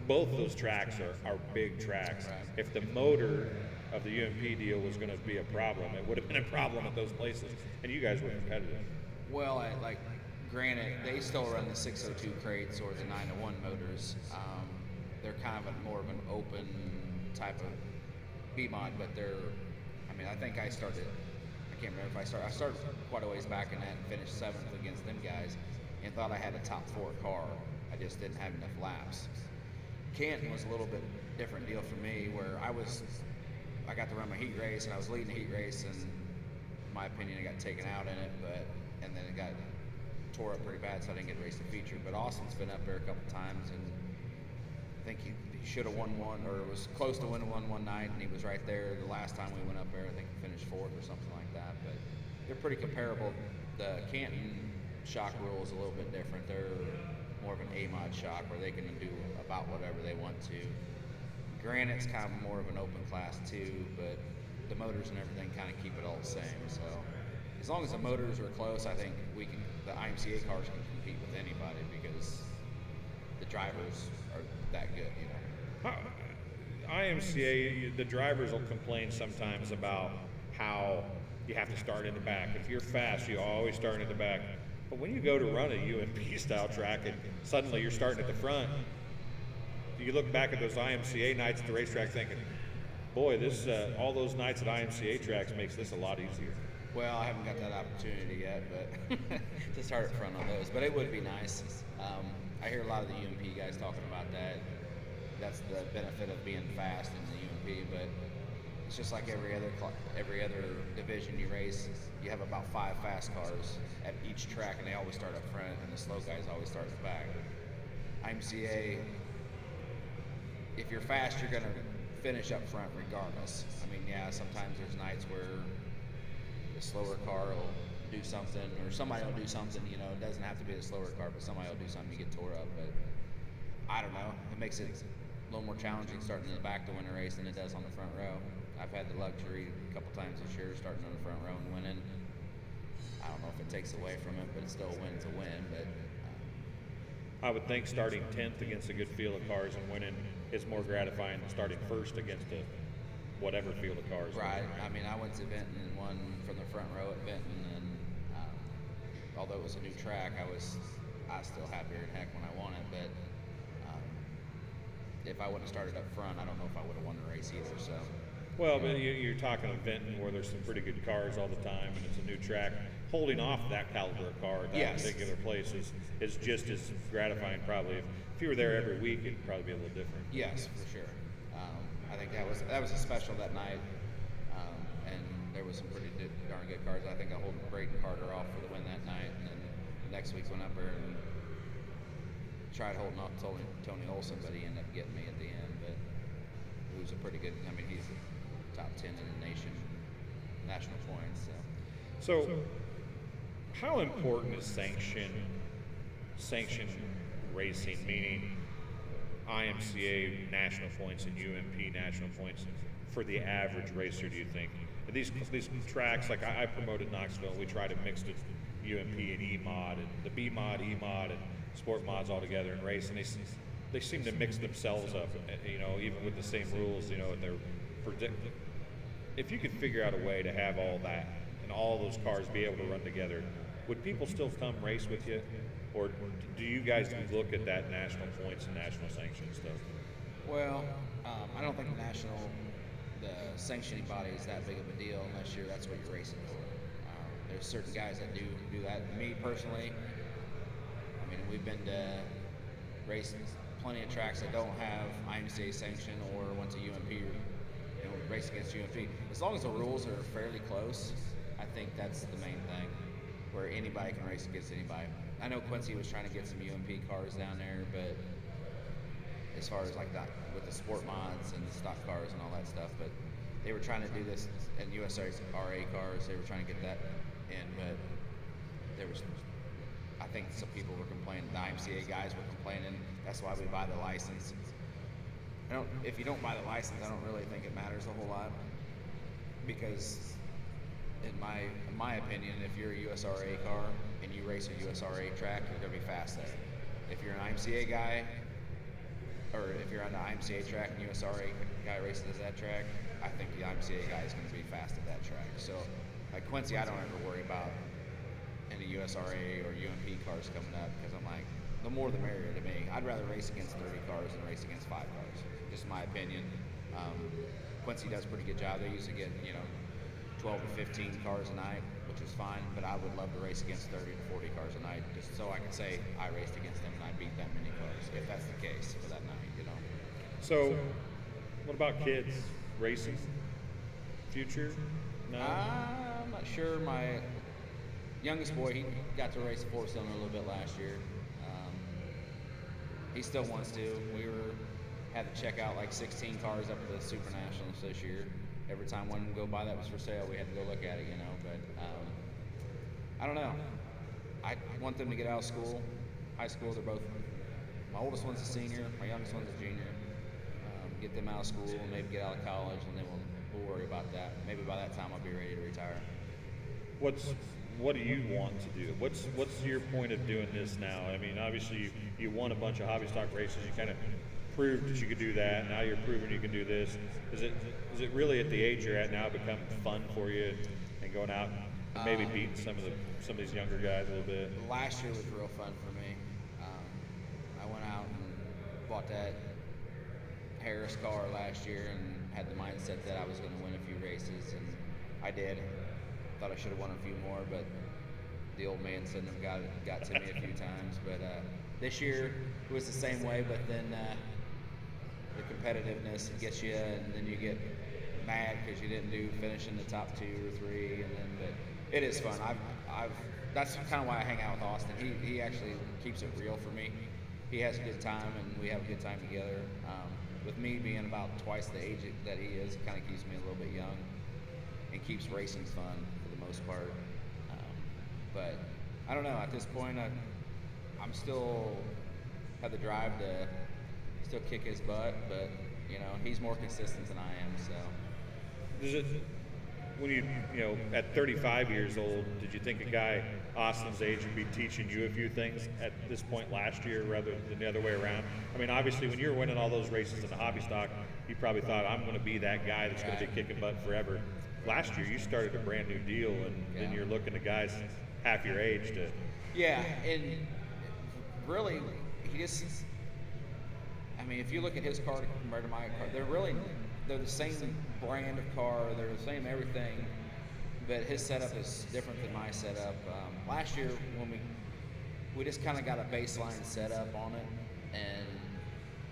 Both those tracks are big tracks. Right. If the motor of the UMP deal was going to be a problem, it would have been a problem at those places. And you guys were competitive. Well, granted, they still run the 602 crates or the 901 motors. They're kind of more of an open type of B-mod, but I think I can't remember if I started quite a ways back in that and finished 7th against them guys and thought I had a top 4 car. I just didn't have enough laps. Canton was a little bit different deal for me, where I got to run my heat race, and I was leading the heat race, and in my opinion, I got taken out in it, and then it got tore up pretty bad, so I didn't get to race the feature. But Austin's been up there a couple times, and I think he should have won one, or was close to winning one night, and he was right there. The last time we went up there, I think he finished 4th or something like that. But they're pretty comparable. The Canton shock rule is a little bit different. They're more of an A-mod shock, where they can do about whatever they want to. Granite's kind of more of an open class too, but the motors and everything kind of keep it all the same. So as long as the motors are close, I think the IMCA cars can compete with anybody, because the drivers are that good, IMCA, the drivers will complain sometimes about how you have to start in the back. If you're fast, you always start in the back. But when you go to run a UMP style track and suddenly you're starting at the front, you look back at those IMCA nights at the racetrack thinking, boy, this all those nights at IMCA tracks makes this a lot easier. Well, I haven't got that opportunity yet, but to start at front on those. But it would be nice. I hear a lot of the UMP guys talking about that. that's the benefit of being fast in the UMP. But it's just like every other division you race. You have about 5 fast cars at each track, and they always start up front, and the slow guys always start in the back. IMCA, if you're fast, you're gonna finish up front regardless. I mean, yeah, sometimes there's nights where the slower car will do something, or somebody will do something. You know, it doesn't have to be the slower car, but somebody will do something to get tore up. But I don't know. It makes it a little more challenging starting in the back to win a race than it does on the front row. I've had the luxury a couple times this year starting on the front row and winning. I don't know if it takes away from it, but it's still a win's a win. But I would think starting 10th against a good field of cars and winning is more gratifying than starting first against a whatever field of cars. right. I mean, I went to Benton and won from the front row at Benton, and although it was a new track, I was still happier than heck when I won it. But if I wouldn't have started up front, I don't know if I would have won the race either. So. Well, but you're talking of Benton where there's some pretty good cars all the time, and it's a new track. Holding off that caliber of car at that Yes. particular place is just as gratifying probably. If you were there every week, it'd probably be a little different. Yes, for sure. I think that was a special that night, and there was some pretty darn good cars. I think I hold Braden Carter off for the win that night, and then next week went up there and tried holding off Tony Olson, but he ended up getting me at the end. But it was a pretty good. I mean, he's top 10 in the nation, national points. So, how important is sanctioned racing, meaning IMCA national points and UMP national points for the average racer? Do you think these tracks, like I promoted Knoxville, we try to mix the UMP and E-Mod and the B-Mod, E-Mod, and sport mods all together and race, and they seem to mix themselves up, you know, even with the same rules, you know, and they're if you could figure out a way to have all that and all those cars be able to run together, would people still come race with you? Or do you guys look at that national points and national sanctions stuff? Well, I don't think the sanctioning body is that big of a deal unless that's what you're racing for. There's certain guys that do that. Me personally, I mean, we've been to racing plenty of tracks that don't have IMCA sanction or went to UMP, race against UMP. As long as the rules are fairly close, I think that's the main thing, where anybody can race against anybody. I know Quincy was trying to get some UMP cars down there, but as far as like that with the sport mods and the stock cars and all that stuff, but they were trying to do this in USRA cars. They were trying to get that in, but there was, I think some people were complaining, the IMCA guys were complaining, that's why we buy the license. If you don't buy the license, I don't really think it matters a whole lot, because in my opinion, if you're a USRA car and you race a USRA track, you're going to be fast there. If you're an IMCA guy, or if you're on the IMCA track and USRA guy racing at that track, I think the IMCA guy is going to be fast at that track. So, like Quincy, I don't ever worry about any USRA or UMP cars coming up, because I'm like, the more the merrier to me. I'd rather race against 30 cars than race against 5 cars. Just my opinion. Quincy does a pretty good job. They usually get 12 to 15 cars a night, which is fine. But I would love to race against 30 to 40 cars a night, just so I can say I raced against them and I beat that many cars, if that's the case for that night. So, what about kids racing? Future? No. I'm not sure. My youngest boy, he got to race a 4-cylinder a little bit last year. He still wants to. We had to check out like 16 cars up at the Super Nationals this year. Every time one would go by that was for sale, we had to go look at it, But I don't know. I want them to get out of school. High school, they're both. My oldest one's a senior. My youngest one's a junior. Get them out of school, maybe get out of college, and then we'll worry about that. Maybe by that time I'll be ready to retire. What do you want to do? What's your point of doing this now? I mean, obviously you won a bunch of hobby stock races. You kind of proved that you could do that. Now you're proving you can do this. Is it really at the age you're at now become fun for you and going out and maybe beating some of these younger guys a little bit? Last year was real fun for me. I went out and bought that Harris car last year and had the mindset that I was going to win a few races, and I did. Thought I should have won a few more, but the old man syndrome got to me a few times. But this year it was the same way, but then competitiveness that gets you, and then you get mad because you didn't finish in the top 2 or 3, and then but it is fun. I've that's kind of why I hang out with Austen. He actually keeps it real for me. He has a good time, and we have a good time together. With me being about twice the age that he is, it kind of keeps me a little bit young and keeps racing fun for the most part. But I don't know. At this point, I'm still have the drive to still kick his butt, but he's more consistent than I am. So Does it, when you at 35 years old, did you think a guy Austin's age would be teaching you a few things at this point last year rather than the other way around? I mean, obviously, when you were winning all those races in the hobby stock, you probably thought, I'm going to be that guy that's going to be kicking butt forever. Last year, you started a brand new deal, and then you're looking at guys half your age to. Yeah, and really, he just. I mean, if you look at his car compared to my car, they're the same brand of car, they're the same everything, but his setup is different than my setup. Last year, when we just kind of got a baseline setup on it, and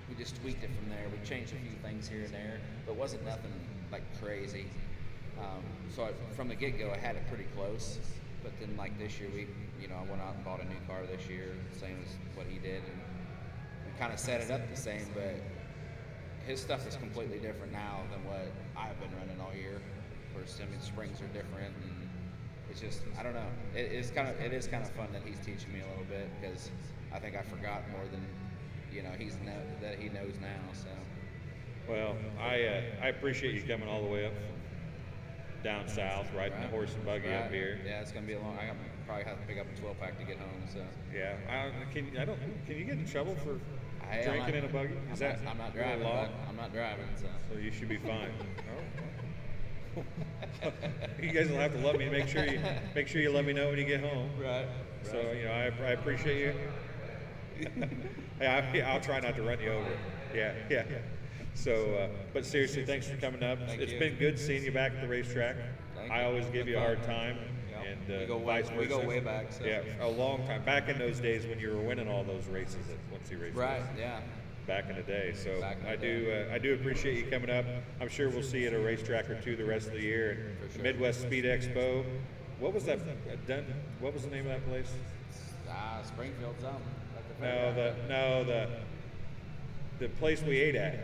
we just tweaked it from there. We changed a few things here and there, but it wasn't nothing like crazy. So from the get-go, I had it pretty close. But then, like this year, I went out and bought a new car this year, same as what he did, and we kind of set it up the same. But his stuff is completely different now than what I've been running all year. Of course, I mean, springs are different, and it's just, I don't know. It is kind of fun that he's teaching me a little bit, because I think I forgot more than that he knows now. So. Well, I appreciate you coming all the way up from down south, riding the horse and buggy up here. Yeah, it's gonna be a long. I probably have to pick up a 12-pack to get home. So. Yeah, can you get in trouble for drinking in a buggy? I'm not driving. But I'm not driving, so you should be fine. Oh. You guys will have to love me. Make sure you let me know when you get home. Right. So I appreciate you. I'll try not to run you over. Yeah. So, but seriously, thanks for coming up. It's been good seeing you back at the racetrack. I always give you a hard time, and we go way back. So. Yeah, a long time. Back in those days when you were winning all those races at Quincy Race. Right. Yeah. Back in the day. So I do appreciate you coming up. I'm sure we'll see you at a racetrack or two the rest of the year. And sure. Midwest Speed Expo. What was that? What was the name of that place? Springfield something. The place we ate at.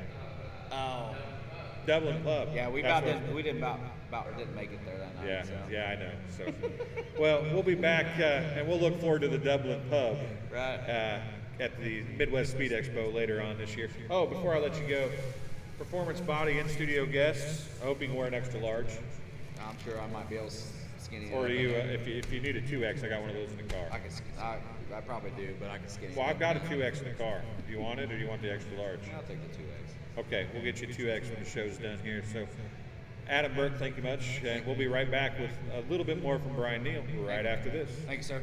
Oh. Dublin Pub. Yeah, we didn't make it there that night. Yeah, so. yeah, I know. So, well, we'll be back, and we'll look forward to the Dublin Pub. Right. At the Midwest Speed Expo later on this year. Oh, before I let you go, Performance Body in studio guests. I hope you can wear an extra large. I'm sure I might be able to skinny. Or do you, if you need a 2X, I got one of those in the car. I probably do, but I can skinny. Well, I've got a 2X in the car. Do you want it, or do you want the extra large? I'll take the 2X. Okay, we'll get you 2X when the show's done here. So, Adam Birck, thank you much, and we'll be right back with a little bit more from Brian Neal right after this. Thank you, sir.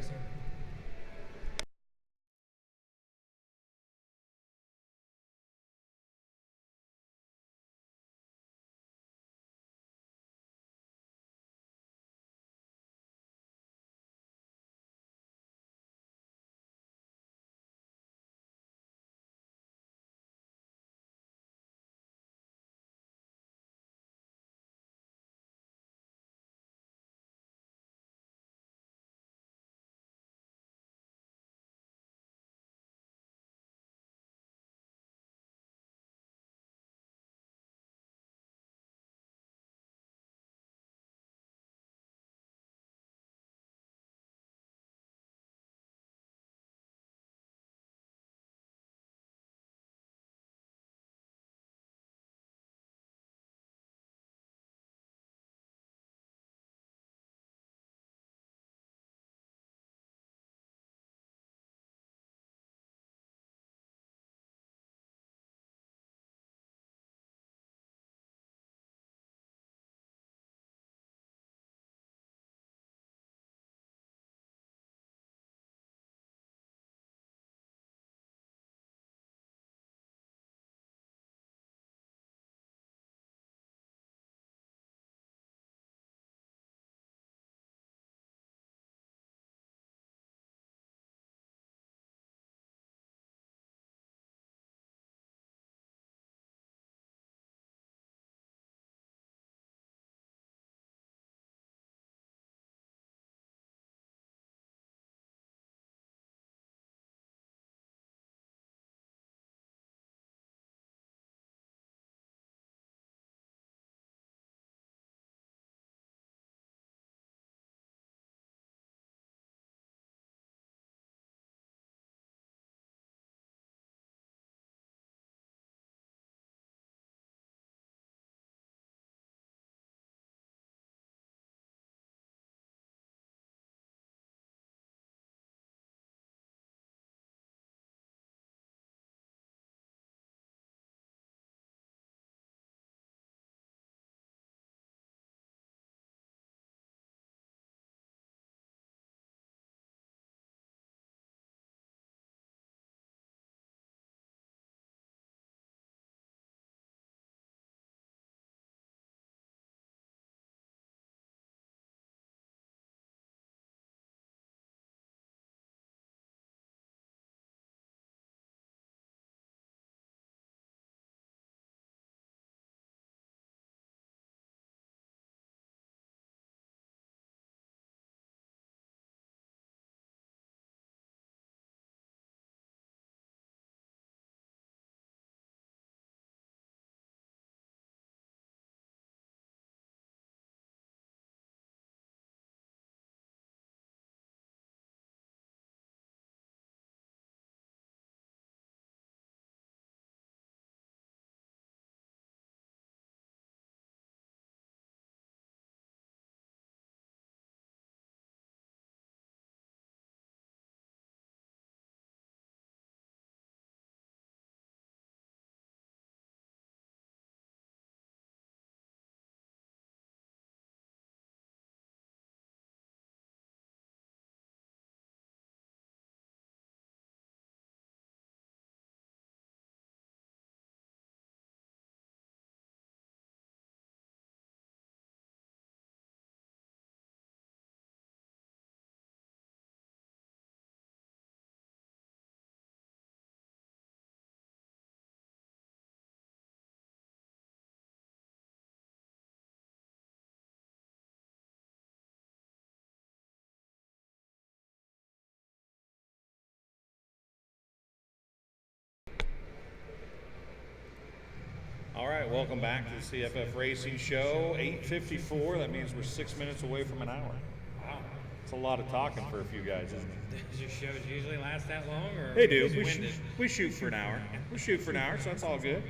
All right, welcome back to the CFF Racing Show. 8:54. That means we're 6 minutes away from an hour. Wow. It's a lot of talking for a few guys, isn't it? Does your shows usually last that long, or They do. is it We winded? shoot for an hour. We shoot for an hour, so that's all good.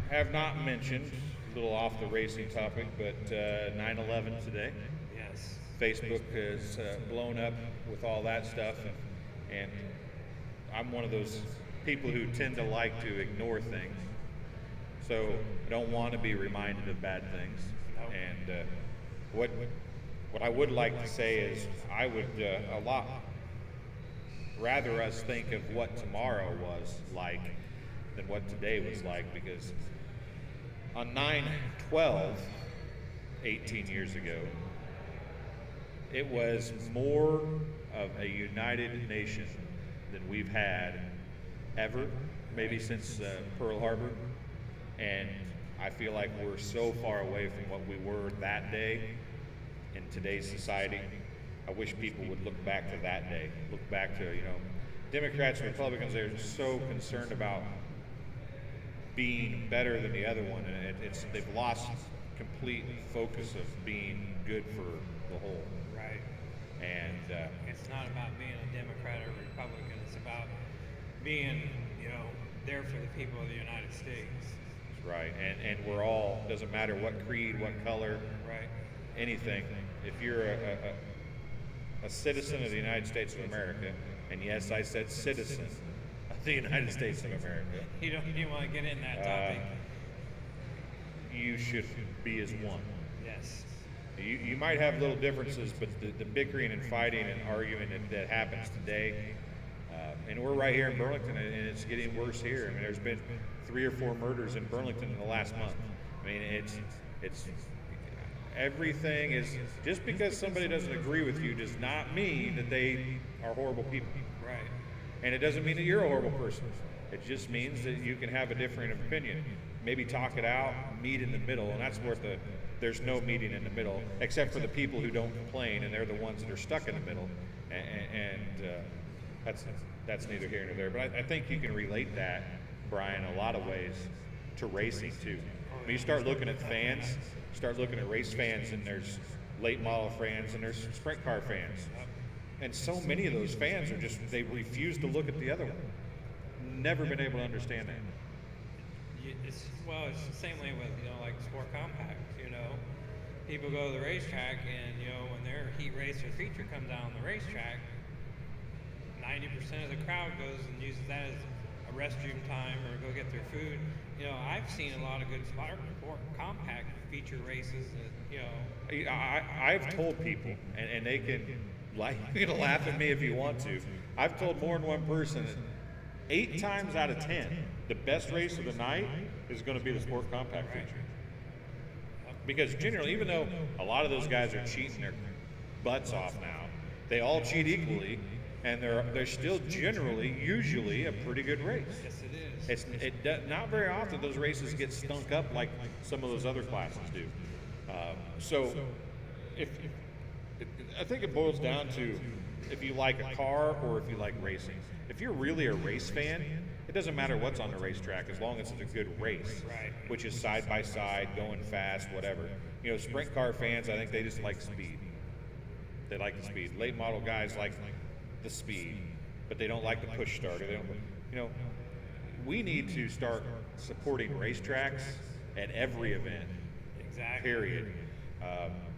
Have not mentioned, a little off the racing topic, but 9/11 today. Yes. Facebook has blown up with all that stuff, and I'm one of those people who tend to like to ignore things. So I don't want to be reminded of bad things. Nope. And what I would like to say is I would a lot rather us think of what tomorrow was like than what today was like, because on 9/12, 18 years ago, it was more of a united nation than we've had ever, maybe since Pearl Harbor. And I feel like we're so far away from what we were that day in today's society. I wish people would look back to that day, look back to, Democrats and Republicans, they're so concerned about being better than the other one, and they've lost complete focus of being good for the whole. Right. And It's not about being a Democrat or Republican. It's about being, there for the people of the United States. right, and we're all, doesn't matter what creed, what color, Right. anything. If you're a citizen of the United States of America, and yes, I said citizen of the United States of America, You don't want to get in that topic. you should be as one. Yes. You might have little differences, but the bickering and fighting and arguing that happens today, and we're right here in Burlington, and it's getting worse here. I mean, there's been 3 or 4 murders in Burlington in the last month. I mean, it's everything is, just because somebody doesn't agree with you does not mean that they are horrible people. Right. And it doesn't mean that you're a horrible person. It just means that you can have a different opinion. Maybe talk it out, meet in the middle, and that's where there's no meeting in the middle, except for the people who don't complain, and they're the ones that are stuck in the middle. And that's neither here nor there. But I think you can relate that, Brian, a lot of ways to racing too. When you start looking at fans, start looking at race fans, and there's late model fans, and there's sprint car fans. And so many of those fans are just, they refuse to look at the other one. Never been able to understand that. It's the same way with, like sport compact, People go to the racetrack and, when their heat race or feature comes out on the racetrack, 90% of the crowd goes and uses that as a restroom time or go get their food. I've seen a lot of good sport compact feature races that, I've told people, and they can, you can laugh at me if you want to. I've told more than one person that 8 times out of 10, the best race of the night is going to be the sport compact feature. Because generally, even though a lot of those guys are cheating their butts off now, they all cheat equally, and they're still usually a pretty good race. yes, it is. Not very often those races get stunk up like some of those other classes do. So, I think it boils down to if you like a car or if you like racing. If you're really a race fan, it doesn't matter what's on the racetrack as long as it's a good race, Right. which is side by side, going fast, whatever. Sprint car fans, I think they just like speed. They like the speed. Late model guys like the speed, but they don't like the push starter. They don't, we need to start supporting racetracks at every event. Exactly. Period.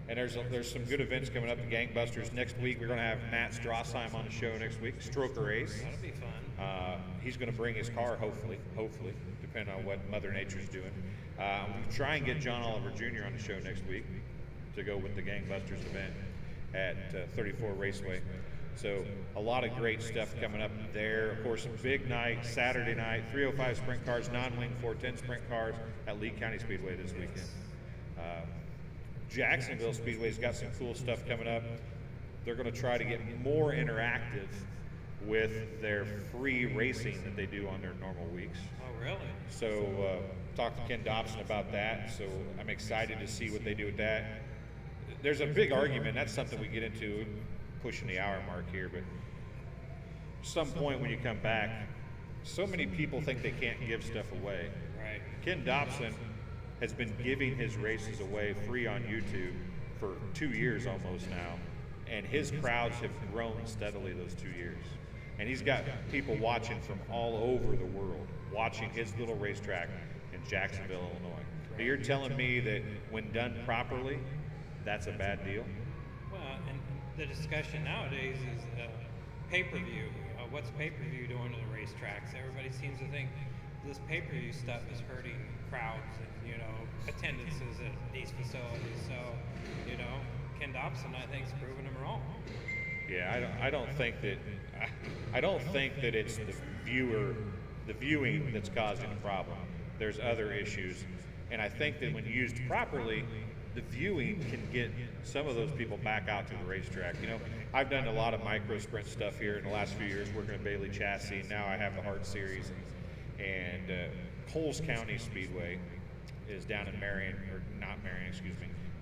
And there's some good events coming up. The Gangbusters next week. We're going to have Matt Strassheim on the show next week. Stroker race. That'll be fun. He's going to bring his car, hopefully, depending on what Mother Nature's doing. We'll try and get John Oliver Jr. on the show next week to go with the Gangbusters event at 34 Raceway. So a lot of great stuff coming up there. Of course, a big night, Saturday night, 305 sprint cars, non-wing 410 sprint cars at Lee County Speedway this weekend. Jacksonville Speedway's got some cool stuff coming up. They're going to try to get more interactive with their free racing that they do on their normal weeks. Oh, really? So talked to Ken Dobson about that, so I'm excited to see what they do with that. There's a big argument, that's something we get into pushing the hour mark here, but some point when you come back, so many people think they can't give stuff away. Right. Ken Dobson has been giving his races away free on YouTube for 2 years almost now, and his crowds have grown steadily those 2 years. And he's got people watching from all over the world, watching his little racetrack in Jacksonville, Illinois. But you're telling me that when done properly, that's a bad deal? Well, and the discussion nowadays is pay-per-view. What's pay-per-view doing to the racetracks? Everybody seems to think this pay-per-view stuff is hurting crowds and, attendances at these facilities. So, Ken Dobson, I think, is proving them wrong. Yeah, I don't think that it's the viewing that's causing the problem. There's other issues, and I think that when used properly, the viewing can get some of those people back out to the racetrack. I've done a lot of micro sprint stuff here in the last few years, working at Bailey Chassis. Now I have the Hart Series, and Coles County Speedway is down in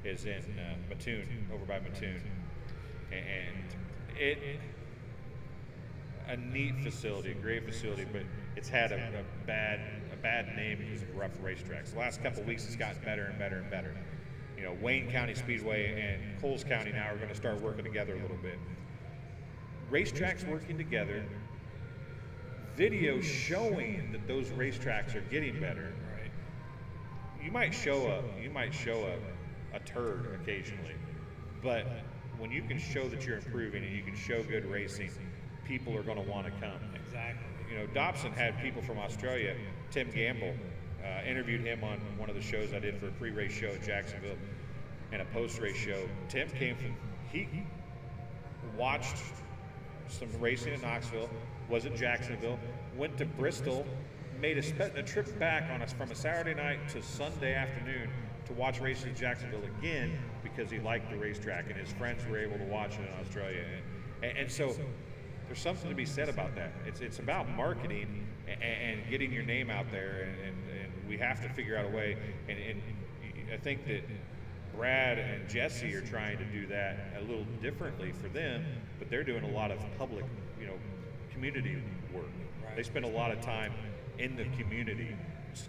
is in Mattoon, over by Mattoon, and a neat facility, a great facility, but it's had a bad name because of rough racetracks. The last couple of weeks, it's gotten better and better and better. Wayne County Speedway and Coles County now are going to start working together a little bit. Racetracks working together, video showing that those racetracks are getting better. Right. You might show a turd occasionally, but when you can show that you're improving and you can show good racing, people are going to want to come. Exactly. Dobson had people from Australia. Tim Gamble interviewed him on one of the shows I did for a pre-race show at Jacksonville and a post-race show. Tim he watched some racing in Knoxville, was at Jacksonville, went to Bristol, made a trip back from a Saturday night to Sunday afternoon to watch races in Jacksonville again because he liked the racetrack and his friends were able to watch it in Australia. And so there's something to be said about that. It's about marketing and getting your name out there, and we have to figure out a way. And I think that Brad and Jesse are trying to do that a little differently for them, but they're doing a lot of public, community work. Right. They spend a lot of time in the community,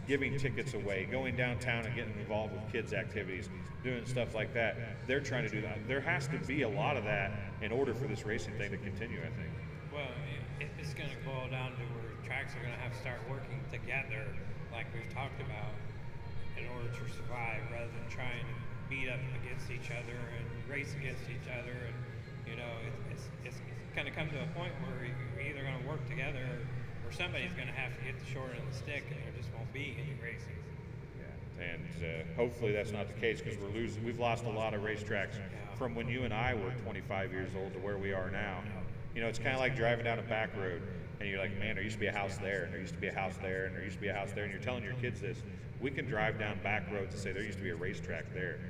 giving tickets away, going downtown and getting involved with kids' activities, doing stuff like that. They're trying to do that. There has to be a lot of that in order for this racing thing to continue, I think. Well, it's going to boil down to where tracks are going to have to start working together, like we've talked about, in order to survive, rather than trying to beat up against each other and race against each other. And it's going to come to a point where you're either going to work together or somebody's going to have to get the short end of the stick, and there just won't be any racing. Yeah, and hopefully that's not the case, because we've lost a lot of racetracks from when you and I were 25 years old to where we are now. It's kind of like driving down a back road, and you're like, man, there used to be a house there, and there used to be a house there, and there used to be a house there, and you're telling your kids this. We can drive down back roads and say there used to be a racetrack there,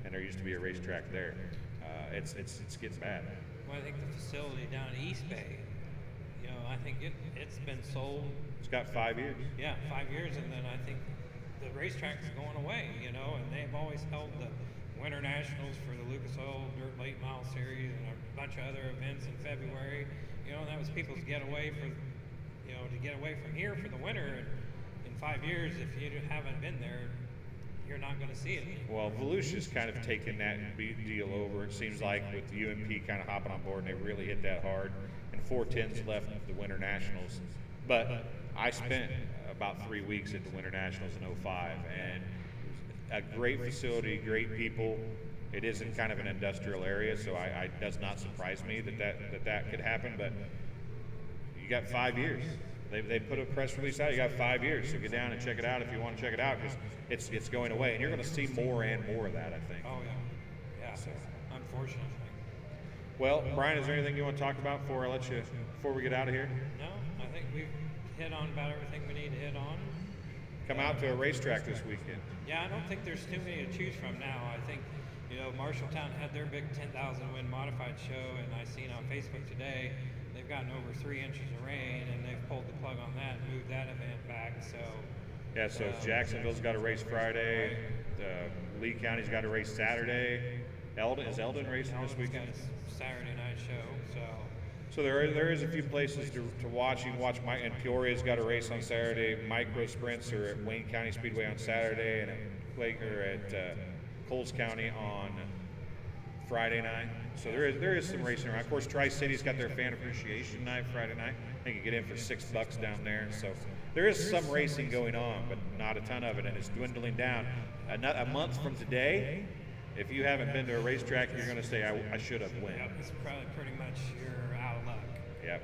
and there used to be a racetrack there. It's getting bad. Well, I think the facility down at East Bay, I think it's been sold. It's got 5 years. Yeah, 5 years, and then I think the racetrack is going away, and they've always held the Winter Nationals for the Lucas Oil Dirt Late Mile Series and a bunch of other events in February. And that was people's getaway to get away from here for the winter. And in 5 years, if you haven't been there, you're not going to see it anymore. Well, Volusia's kind of taken that deal over. It seems like with the UMP kind of hopping on board, and they really hit that hard. And 410's left the Winter Nationals. But I spent about 3 weeks at the Winter Nationals in 05, and a great facility, great people. It is in kind of an industrial area, so it does not surprise me that could happen. But you got 5 years. They put a press release out. You got 5 years, so get down and check it out if you want to check it out, because it's going away, and you're going to see more and more of that, I think. Oh yeah, so, unfortunately. Well, Brian, is there anything you want to talk about before we get out of here? No, I think we've hit on about everything we need to hit on. Come out to a racetrack this weekend. Yeah, I don't think there's too many to choose from now. I think, Marshalltown had their big 10,000 win modified show, and I seen on Facebook today they've gotten over 3 inches of rain, and they've pulled the plug on that and moved that event back. So yeah, so Jacksonville's got a race Friday. Lee County's got a race Saturday. Is Eldon racing this weekend? Got a Saturday night show. So So there is a few places to watch. You can watch Mike, and Peoria's got a race on Saturday. Micro sprints are at Wayne County Speedway on Saturday, and at Coles County on Friday night. So there is some racing around. Of course, Tri-City's got their fan appreciation night Friday night. I think you get in for $6 down there. So there is some racing going on, but not a ton of it, and it's dwindling down. A month from today, if you haven't been to a racetrack, you're going to say, I should have went. Yep, it's probably pretty much you're out of luck. Yep,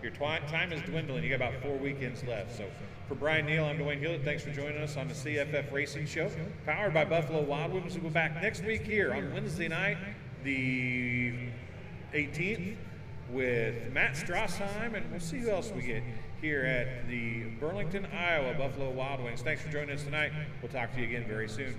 your time is dwindling. You got about 4 weekends left. So for Brian Neal, I'm Dwayne Hewlett. Thanks for joining us on the CFF Racing Show, powered by Buffalo Wild Wings. We'll go back next week here on Wednesday night, the 18th, with Matt Strassheim, and we'll see who else we get here at the Burlington, Iowa Buffalo Wild Wings. Thanks for joining us tonight. We'll talk to you again very soon.